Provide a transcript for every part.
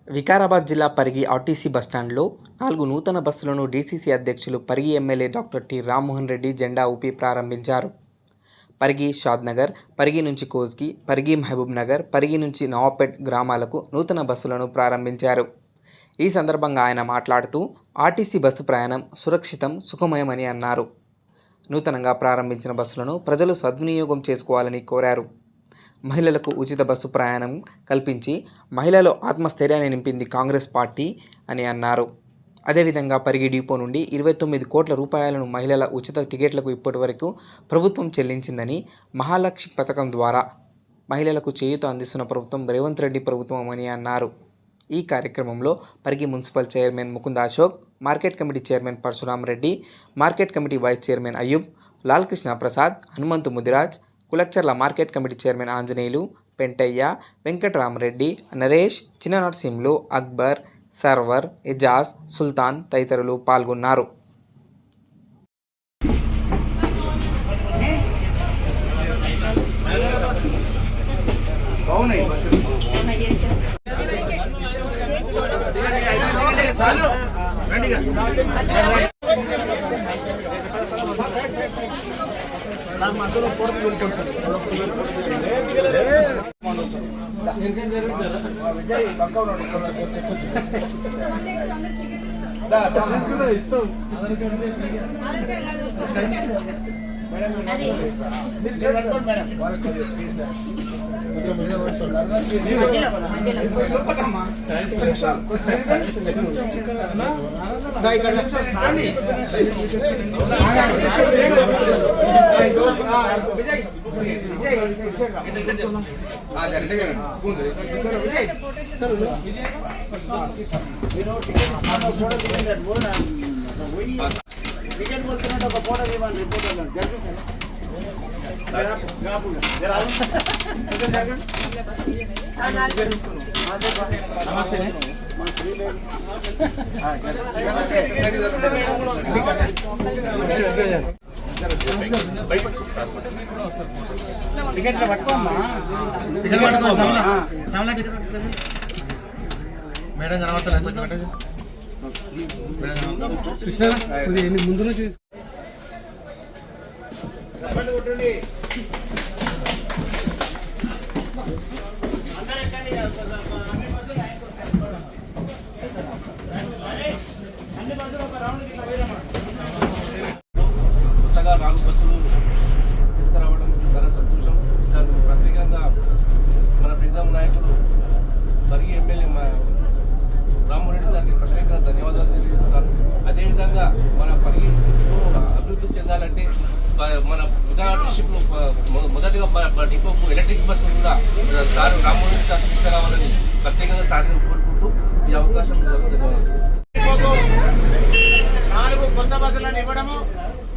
వికారాబాద్ జిల్లా పరిగి ఆర్టీసీ బస్టాండ్లో 4 నూతన బస్సులను డీసీసీ అధ్యక్షులు Parigi MLA doctor T Rammohan Reddy జెండా ఊపి ప్రారంభించారు. పరిగి షాద్నగర్, పరిగి నుంచి కోస్గి, పరిగి మహబూబ్ నగర్, పరిగి నుంచి నవాపేట్ గ్రామాలకు నూతన బస్సులను ప్రారంభించారు. ఈ సందర్భంగా ఆయన మాట్లాడుతూ ఆర్టీసీ బస్సు ప్రయాణం సురక్షితం, సుఖమయమని అన్నారు. నూతనంగా ప్రారంభించిన బస్సులను ప్రజలు సద్వినియోగం చేసుకోవాలని కోరారు. మహిళలకు ఉచిత బస్సు ప్రయాణం కల్పించి మహిళల్లో ఆత్మస్థైర్యాన్ని నింపింది కాంగ్రెస్ పార్టీ అని అన్నారు. అదేవిధంగా పరిగి డిపో నుండి 29 కోట్ల రూపాయలను మహిళల ఉచిత టికెట్లకు ఇప్పటి వరకు ప్రభుత్వం చెల్లించిందని, మహాలక్ష్మి పథకం ద్వారా మహిళలకు చేయూత అందిస్తున్న ప్రభుత్వం రేవంత్ రెడ్డి ప్రభుత్వం అని అన్నారు. ఈ కార్యక్రమంలో Parigi municipal chairman Mukund Ashok, market committee chairman Parashuram Reddy, market committee vice chairman Ayyub, Lalkrishna Prasad, Hanumanthu Mudiraj, Kulkacharla market committee chairman Anjaneyulu, Pentaiah, Venkataramareddy, Naresh, Chinna Narsimhulu, Akbar, Sarwar, Ejaz, Sultan తదితరులు పాల్గొన్నారు. మేడం కనబడతా ముందు నుంచి కొత్తగా 4 బస్సులు తీసుకురావడం చాలా సంతోషం. దానికి ప్రత్యేకంగా మన ప్రీతం నాయకులు పరిగి ఎమ్మెల్యే రామ్మోహన్ రెడ్డి గారికి ప్రత్యేకంగా ధన్యవాదాలు తెలియజేస్తున్నాను. అదేవిధంగా మన పరిగి అభివృద్ధి చెందాలంటే మన వికారాబాద్ డిస్ట్రిక్ట్లో మొదటిగా మన డిపోకు ఎలక్ట్రిక్ బస్సు కూడా సార్ రామ్మోహన్ రెడ్డి సార్ తీసుకురావాలని ప్రత్యేకంగా సార్ని కోరుకుంటూ ఈ అవకాశం ధన్యవాదాలు. 4 కొత్త బస్సులను ఇవ్వడము,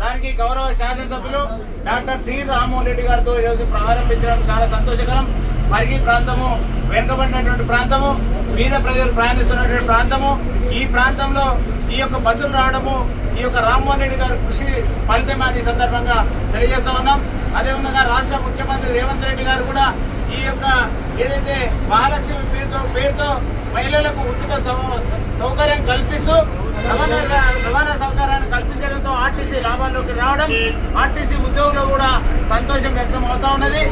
దానికి గౌరవ శాసనసభ్యులు డాక్టర్ టి రామ్మోహన్ రెడ్డి గారితో ఈరోజు ప్రారంభించడం చాలా సంతోషకరం. పరిగి ప్రాంతము వెనుకబడినటువంటి ప్రాంతము, పేద ప్రజలు ప్రయాణిస్తున్నటువంటి ప్రాంతము. ఈ ప్రాంతంలో ఈ యొక్క బస్సులు రావడము ఈ యొక్క రామ్మోహన్ రెడ్డి గారి కృషి ఫలితమని ఈ సందర్భంగా తెలియజేస్తా ఉన్నాం. అదేవిధంగా రాష్ట్ర ముఖ్యమంత్రి రేవంత్ రెడ్డి గారు కూడా ఈ యొక్క ఏదైతే మహాలక్ష్మి పేరుతో మహిళలకు ఉచిత సౌకర్యం కల్పిస్తూ రవాణా సౌకర్యాన్ని కల్పించడంతో ఆర్టీసీ లాభాల్లోకి రావడం, ఆర్టీసీ ఉద్యోగులు కూడా సంతోషం వ్యక్తం అవుతా ఉన్నది.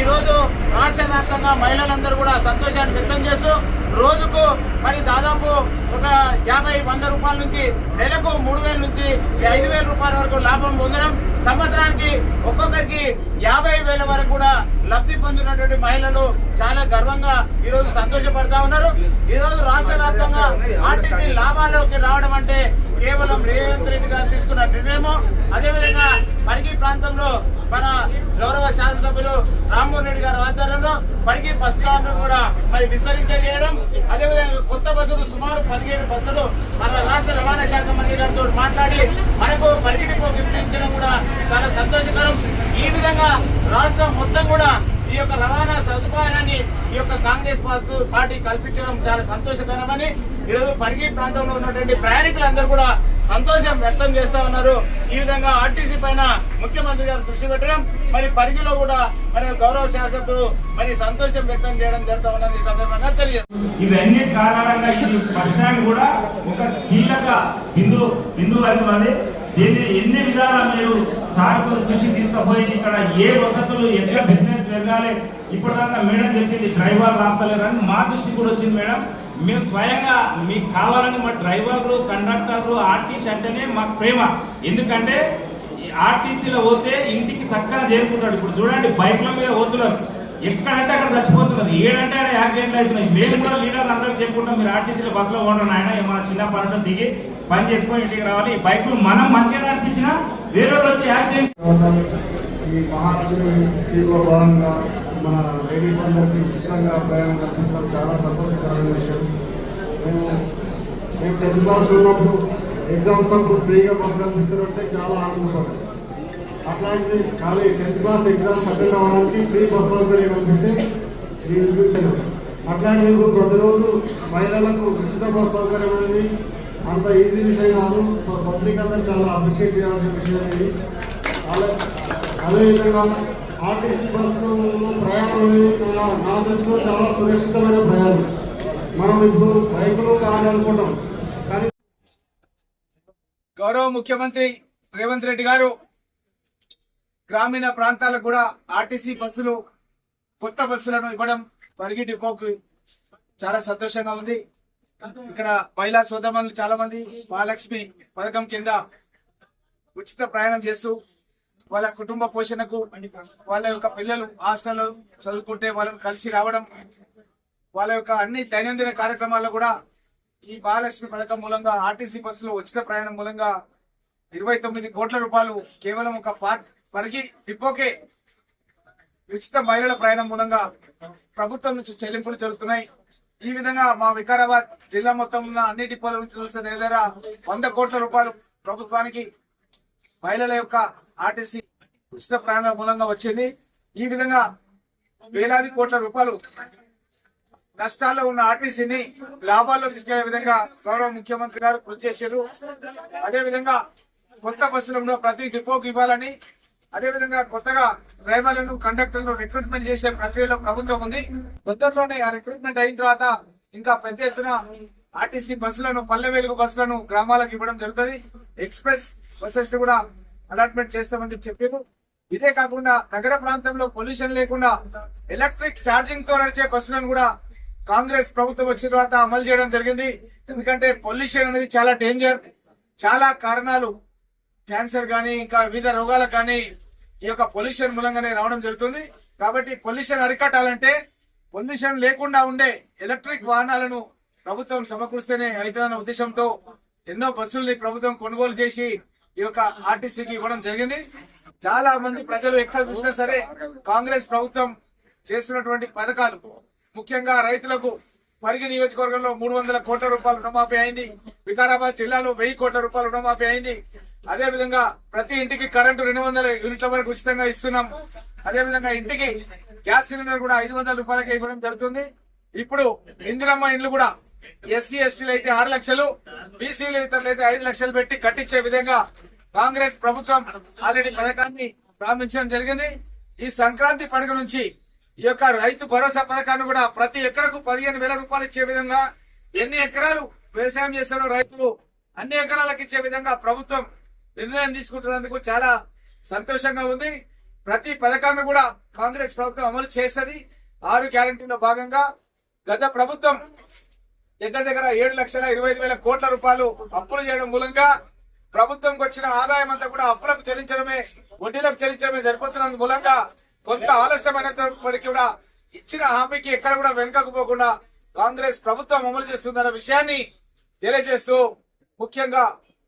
ఈరోజు రాష్ట్ర వ్యాప్తంగా మహిళలందరూ కూడా సంతోషాన్ని వ్యక్తం చేస్తూ రోజుకు మరి దాదాపు ఒక 50-100 రూపాయల నుంచి నెలకు 3,000 నుంచి 5,000 రూపాయల వరకు లాభం పొందడం, సంవత్సరానికి ఒక్కొక్కరికి 50,000 వరకు కూడా లబ్ధి పొందినటువంటి మహిళలు చాలా గర్వంగా ఈరోజు సంతోషపడతా ఉన్నారు. ఈరోజు రాష్ట్ర వ్యాప్తంగా ఆర్టీసీ లాభాల్లోకి రావడం అంటే కేవలం రేవంత్ రెడ్డి గారు తీసుకున్న నిర్ణయము. అదేవిధంగా పరిగి ప్రాంతంలో మన గౌరవ శాసనసభ్యులు రామ్మోహన్ రెడ్డి గారి ఆధ్వర్యంలో పరిగి బస్ స్టాండ్ కూడా మరి విస్తరించడం, అదేవిధంగా కొత్త బస్సులు సుమారు 17 బస్సులు మన రాష్ట్ర రవాణా శాఖ మంత్రి గారితో మాట్లాడి మనకు పరిగి డిపో గిఫ్ట్ ఇచ్చడం కూడా చాలా సంతోషకరం. ఈ విధంగా రాష్ట్రం మొత్తం కూడా ఈ యొక్క రవాణా సదుపాయాన్ని ఈ యొక్క కాంగ్రెస్ పార్టీ కల్పించడం చాలా సంతోషకరమని ఈరోజు పరిగి ప్రాంతంలో ఉన్నటువంటి ప్రయాణికులందరూ కూడా సంతోషం వ్యక్తం చేస్తా ఉన్నారు. ఈ విధంగా ఆర్టీసీ పైన ముఖ్యమంత్రి గారు దృష్టి పెట్టడం, మరి పరిగిలో కూడా మరి గౌరవ శాసకులు మరి సంతోషం వ్యక్తం చేయడం జరుగుతూ ఉన్నది ఈ సందర్భంగా తెలియజేస్తారు. ఇవన్నీ కారణంగా ఈ బస్ స్టాండ్ కూడా ఒక కీలక బిందువు అవుతున్నది. దీన్ని ఎన్ని విధాలా మీరు సార్కు కృషి తీసుకుపోయి ఇక్కడ ఏ వసతులు ఎట్లా బిజినెస్ వెళ్ళాలి, ఇప్పటిదాకా మేడం చెప్పింది డ్రైవర్ రాపలేరని మా దృష్టి కూడా వచ్చింది మేడం. మేము స్వయంగా మీకు కావాలని మా డ్రైవర్లు, కండక్టర్లు, ఆర్టీసీ అంటేనే మాకు ప్రేమ. ఎందుకంటే ఆర్టీసీలో పోతే ఇంటికి చక్కగా చేరుకుంటాడు. ఇప్పుడు చూడండి బైక్ల మీద పోతున్నారు, ఎక్కడంటే అక్కడ చచ్చిపోతున్నారు, ఏడంటే అక్కడ యాక్సిడెంట్లు అవుతున్నాయి. మేము కూడా లీడర్లు అందరికి చెప్పుకుంటాం, మీరు ఆర్టీసీలో బస్సులో ఉండరు ఆయన, ఏమైనా చిన్న పనులు దిగి పని చేసుకొని ఇంటికి రావాలి. ఈ బైకులు మనం మంచిగా నడిపించినా వేరే వచ్చి యాక్సిడెంట్. ఈ మహారాజు స్కీమ్లో భాగంగా మన లేడీస్ అందరికీ ఉచితంగా ప్రయాణం కల్పించడం చాలా సంతోషకరమైన విషయం. మేము 10th క్లాస్ ఉన్నప్పుడు ఎగ్జామ్స్ అప్పుడు ఫ్రీగా బస్సు కల్పిస్తారంటే చాలా ఆనందపడ్డాం. అట్లాంటిది ఖాళీ 10th క్లాస్ ఎగ్జామ్స్ అటెండ్ అవ్వడానికి ఫ్రీ బస్ సౌకర్యం కల్పిస్తే అట్లాంటిది ఇప్పుడు ప్రతిరోజు మహిళలకు ఉచిత బస్ సౌకర్యం అనేది అంత ఈజీ విషయం కాదు. పబ్లిక్ అందరూ చాలా అప్రిషియేట్ చేయాల్సిన విషయం ఇది. అదేవిధంగా ఆర్టీసీ బస్సు ప్రయాణం అనేది నా దృష్టిలో చాలా సురక్షితమైన ప్రయాణం. మనం ఇప్పుడు బైకులు కారు అనుకుంటాం, కానీ గౌరవ ముఖ్యమంత్రి రేవంత్ రెడ్డి గారు గ్రామీణ ప్రాంతాలకు కూడా ఆర్టీసీ బస్సులు, కొత్త బస్సులను ఇవ్వడం పరిగి డిపోకు చాలా సంతోషంగా ఉంది. ఇక్కడ మహిళా సోదరులు చాలా మంది మహాలక్ష్మి పథకం కింద ఉచిత ప్రయాణం చేస్తూ వాళ్ళ కుటుంబ పోషణకు, వాళ్ళ యొక్క పిల్లలు హాస్టల్లో చదువుకుంటే వాళ్ళని కలిసి రావడం, వాళ్ళ యొక్క అన్ని దైనందిన కార్యక్రమాల్లో కూడా ఈ మహాలక్ష్మి పథకం మూలంగా ఆర్టీసీ బస్సులో ఉచిత ప్రయాణం మూలంగా 29 కోట్ల రూపాయలు కేవలం ఒక పరిగి డిపోకే ఉచిత మహిళల ప్రయాణం మూలంగా ప్రభుత్వం నుంచి చెల్లింపులు జరుగుతున్నాయి. ఈ విధంగా మా వికారాబాద్ జిల్లా మొత్తం ఉన్న అన్ని డిపోల నుంచి చూస్తే దగ్గర 100 కోట్ల రూపాయలు ప్రభుత్వానికి మహిళల యొక్క ఆర్టీసీ ఉచిత ప్రయాణ మూలంగా వచ్చింది. ఈ విధంగా వేలాది కోట్ల రూపాయలు నష్టాల్లో ఉన్న ఆర్టీసీని లాభాల్లో తీసుకెళ్లే విధంగా గౌరవ ముఖ్యమంత్రి గారు కృషి చేశారు. అదేవిధంగా కొత్త బస్సులను ప్రతి డిపోకి ఇవ్వాలని, అదేవిధంగా కొత్తగా డ్రైవర్లను, కండక్టర్లను రిక్రూట్మెంట్ చేసే ప్రక్రియలో ప్రభుత్వం ఉంది. తొందరలోనే ఆ రిక్రూట్మెంట్ అయిన తర్వాత ఇంకా పెద్ద ఎత్తున ఆర్టీసీ బస్సులను, పల్లె వెలుగు బస్సులను గ్రామాలకు ఇవ్వడం జరుగుతుంది. ఎక్స్ప్రెస్ బస్సెస్ కూడా అలాట్మెంట్ చేస్తామని చెప్పారు. ఇదే కాకుండా నగర ప్రాంతంలో పొల్యూషన్ లేకుండా ఎలక్ట్రిక్ ఛార్జింగ్ తో నడిచే బస్సులను కూడా కాంగ్రెస్ ప్రభుత్వం వచ్చిన తర్వాత అమలు చేయడం జరిగింది. ఎందుకంటే పొల్యూషన్ అనేది చాలా డేంజర్, చాలా కారణాలు, క్యాన్సర్ కానీ ఇంకా వివిధ రోగాలకు కానీ ఈ యొక్క పొల్యూషన్ మూలంగానే రావడం జరుగుతుంది. కాబట్టి పొల్యూషన్ అరికట్టాలంటే పొల్యూషన్ లేకుండా ఉండే ఎలక్ట్రిక్ వాహనాలను ప్రభుత్వం సమకూర్స్తేనే అవుతుందన్న ఉద్దేశంతో ఎన్నో బస్సుల్ని ప్రభుత్వం కొనుగోలు చేసి ఈ యొక్క ఆర్టీసీకి ఇవ్వడం జరిగింది. చాలా మంది ప్రజలు ఎక్కడ చూసినా సరే కాంగ్రెస్ ప్రభుత్వం చేస్తున్నటువంటి పథకాలు, ముఖ్యంగా రైతులకు పరిగి నియోజకవర్గంలో 300 కోట్ల రూపాయలు రుణమాఫీ అయింది. వికారాబాద్ జిల్లాలో 1000 కోట్ల రూపాయలు రుణమాఫీ అయింది. అదే విధంగా ప్రతి ఇంటికి కరెంటు 200 యూనిట్ల వరకు ఉచితంగా ఇస్తున్నాం. అదే విధంగా ఇంటికి గ్యాస్ సిలిండర్ కూడా 500 రూపాయలకి ఇవ్వడం జరుగుతుంది. ఇప్పుడు ఇందిరమ్మ ఇండ్లు కూడా ఎస్సీ ఎస్టీలు అయితే 6 లక్షలు, బీసీలు ఇతరులు అయితే 5 లక్షలు పెట్టి కట్టించే విధంగా కాంగ్రెస్ ప్రభుత్వం ఆల్రెడీ పథకాన్ని ప్రారంభించడం జరిగింది. ఈ సంక్రాంతి పండుగ నుంచి ఈ యొక్క రైతు భరోసా పథకాన్ని కూడా ప్రతి ఎకరకు 15,000 రూపాయలు ఇచ్చే విధంగా, ఎన్ని ఎకరాలు వ్యవసాయం చేస్తారో రైతులు అన్ని ఎకరాలకు ఇచ్చే విధంగా ప్రభుత్వం నిర్ణయం తీసుకుంటున్నందుకు చాలా సంతోషంగా ఉంది. ప్రతి పథకాన్ని కూడా కాంగ్రెస్ ప్రభుత్వం అమలు చేస్తుంది. 6 గ్యారెంటీలో భాగంగా గత ప్రభుత్వం దగ్గర 7,25,000 కోట్ల రూపాయలు అప్పులు చేయడం మూలంగా ప్రభుత్వంకి వచ్చిన ఆదాయం అంతా కూడా అప్పులకు చెల్లించడమే, వడ్డీలకు చెల్లించడమే సరిపోతున్నందు మూలంగా కొంత ఆలస్యమైనప్పటికీ కూడా ఇచ్చిన హామీకి ఎక్కడ కూడా వెనుకకు పోకుండా కాంగ్రెస్ ప్రభుత్వం అమలు చేస్తుందన్న విషయాన్ని తెలియజేస్తూ, ముఖ్యంగా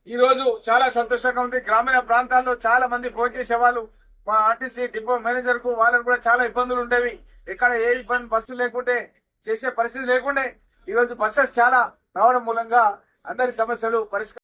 ఈ రోజు చాలా సంతోషంగా ఉంది. గ్రామీణ ప్రాంతాల్లో చాలా మంది ఫోన్ చేసేవాళ్ళు మా ఆర్టీసీ డిపో మేనేజర్ కు, వాళ్ళకు కూడా చాలా ఇబ్బందులు ఉండేవి. ఎక్కడ ఏ ఇబ్బంది బస్సులు లేకుంటే చేసే పరిస్థితి లేకుండే ఈ రోజు బస్సెస్ చాలా రావడం మూలంగా అందరి సమస్యలు పరిష్కారం